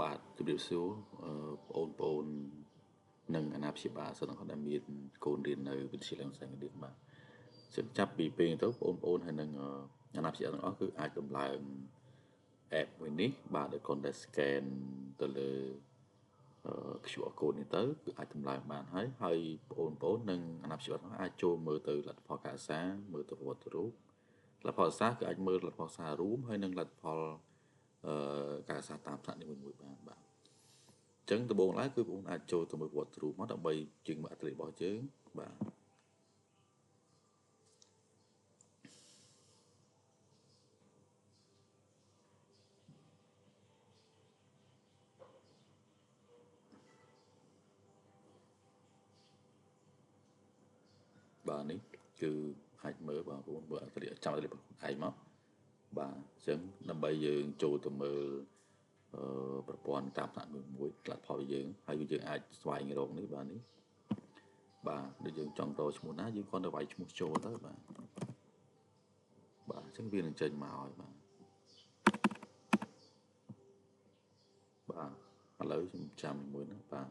បាទជំរាបសួរបងប្អូននិងអាណាព្យាបាលសិស្សទាំងអស់ដែលមានកូនរៀននៅវិទ្យាល័យសាងឌៀនបាទចឹងចាប់ពីពេលទៅបងប្អូនហើយនឹងអាណាព្យាបាលទាំងអស់គឺអាចដំឡើង app មួយនេះបាទដែលគ្រាន់តែ scan ទៅលើQR code នេះទៅគឺអាចដំឡើងបានហើយបងប្អូននិងអាណាព្យាបាលទាំងអស់អាចចូលមើលទៅលទ្ធផលការសិក្សាមើលទៅប្រវត្តិរូបលទ្ធផលសិក្សាគឺអាចមើលលទ្ធផលសិក្សារួមហើយនិងលទ្ធផលការសិក្សាតាមថ្នាក់នីមួយៗបានបាទអញ្ចឹងដំបូងឡើយគឺបងអាចចូលទៅមើលប្រវត្តិរូបមកដើម្បីជាងមើលអត្ថន័យរបស់យើងបាទបាទនេះគឺអាចមើលបងប្អូនមើលអត្ថន័យចាំអត្ថន័យរបស់ខ្លួនឯងមកបាទអញ្ចឹងដើម្បីយើងចូលទៅមើលប្រព័ន្ធតាមថ្នាក់មួយៗលទ្ធផលយើងហើយយើងអាចស្វែងរកនេះបាទនេះបាទដូចយើងចង់តឈ្មោះណាយើងគ្រាន់តែវាយឈ្មោះចូលទៅបាទបាទអញ្ចឹងវានឹងចេញមកហើយបាទឥឡូវខ្ញុំចាំមួយណាបាទអ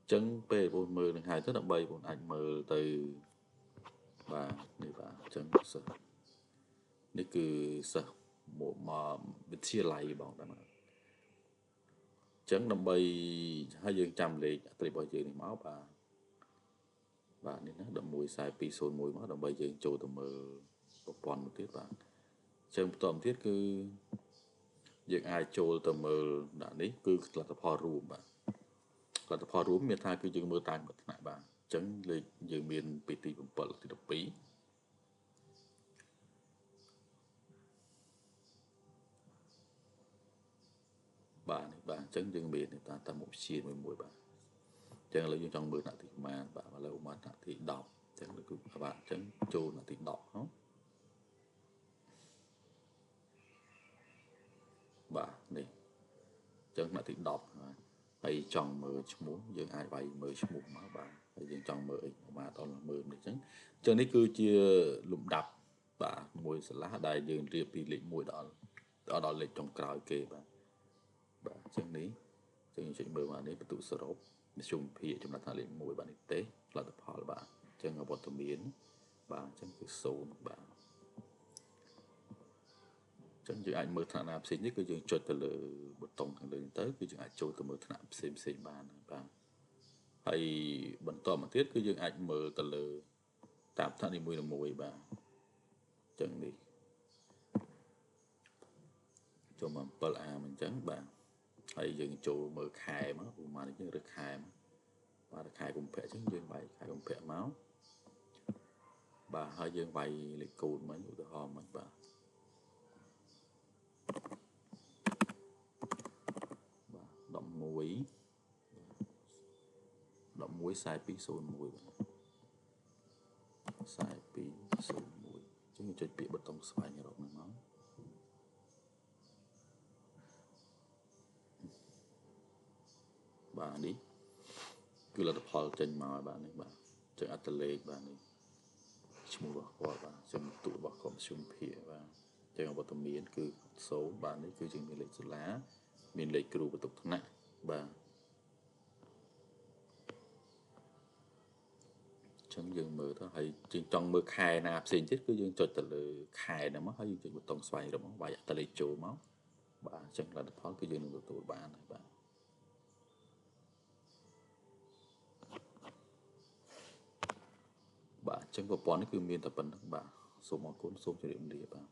ញ្ចឹងពេលបងមើលនឹងហើយទៅដើម្បីបងអាចមើលទៅបាទនេះបាទអញ្ចឹងសិស្សនេះគឺសិស្សមកវិទ្យាល័យបងតាបាទអញ្ចឹងដើម្បីឲ្យយើងចាំលេខអត្ថន័យរបស់យើងនេះមកបាទនេះណា114201មកដើម្បីយើងចូលទៅមើលប្រព័ន្ធមួយទៀតបាទអញ្ចឹងបន្តទៀតគឺយើងអាចចូលទៅមើលដាក់នេះគឺលទ្ធផលរួមបាទលទ្ធផលរួមមានថាគឺយើងមើលតាមលក្ខណៈបាទអញ្ចឹងលេខយើងមានពីទី7ទី12បាទនេះបាទអញ្ចឹងយើងមានតាមមុខវិជ្ជាមួយបាទអញ្ចឹងឥឡូវយើងចង់មើលថ្នាក់ទីប្រមាណបាទឥឡូវមកថ្នាក់ទី10អញ្ចឹងគឺបាទអញ្ចឹងចូលថ្នាក់ទី10ហ៎បាទនេះអញ្ចឹងថ្នាក់ទី10បាទហើយចង់មើលឈ្មោះយើងអាចវាយមើលឈ្មោះមកបាទហើយយើងចង់មើលអីបាទដល់មើលនេះអញ្ចឹងនេះគឺជាលំដាប់បាទមួយស្រឡះដែលយើងរៀបពីលេខ1ដល់លេខចុងក្រោយគេបាទអញ្ចឹងនេះអញ្ចឹងយើងចុចមើលមកនេះបន្ទុកសរុបមធ្យមភាគចំណាត់ថ្នាក់លេខ1បាទនេះទេផលិតផលបាទអញ្ចឹងវត្តមានបាទអញ្ចឹងគឺ0បាទអញ្ចឹងយើងអាចមើលថ្នាក់ណាផ្សេងនេះគឺយើងចុចទៅលើប៊ូតុងខាងលើទៅគឺយើងអាចចូលទៅមើលថ្នាក់ផ្សេងបានបាទហើយបន្តមកទៀតគឺយើងអាចមើលទៅលើតាមថ្នាក់នីមួយៗបាទអញ្ចឹងនេះចូលមក 7A អញ្ចឹងបាទហើយយើងចូលមើលខែមកប្រហែលនេះយើងរើសខែមកបាទខែកុម្ភៈអញ្ចឹងយើងវាយខែកុម្ភៈមកបាទហើយយើងវាយលេខកូដមិញឧទាហរណ៍មិញបាទ11 4201បាទ4201អញ្ចឹងចុចពាក្យប៊ូតុងស្វែងរកហ្នឹងមកបាទនេះគឺលទ្ធផលចេញមកហើយបាទនេះបាទអញ្ចឹងអត្តលេខបាទនេះឈ្មោះរបស់គាត់បាទអញ្ចឹងទូរបស់គាត់មធ្យមភាគបាទអញ្ចឹងអវត្តមានគឺ0បាទនេះគឺជាមានលេខសាលាមានលេខគ្រូបន្ទុកថ្នាក់បាទចឹងយើងមើលទៅហើយយើងចង់មើលខែណាផ្សេងទៀតគឺយើងចុចទៅលើខែហ្នឹងមកហើយយើងចុចប៊ូតុងស្វែងរកមកវាយអត្តលេខចូលមកបាទអញ្ចឹងលទ្ធផលគឺយើងនឹងទទួលបានហើយបាទអញ្ចឹងប្រព័ន្ធនេះគឺមានតែប៉ុណ្្នឹងបាទសូមអរគុណសូមជម្រាបលាបាទ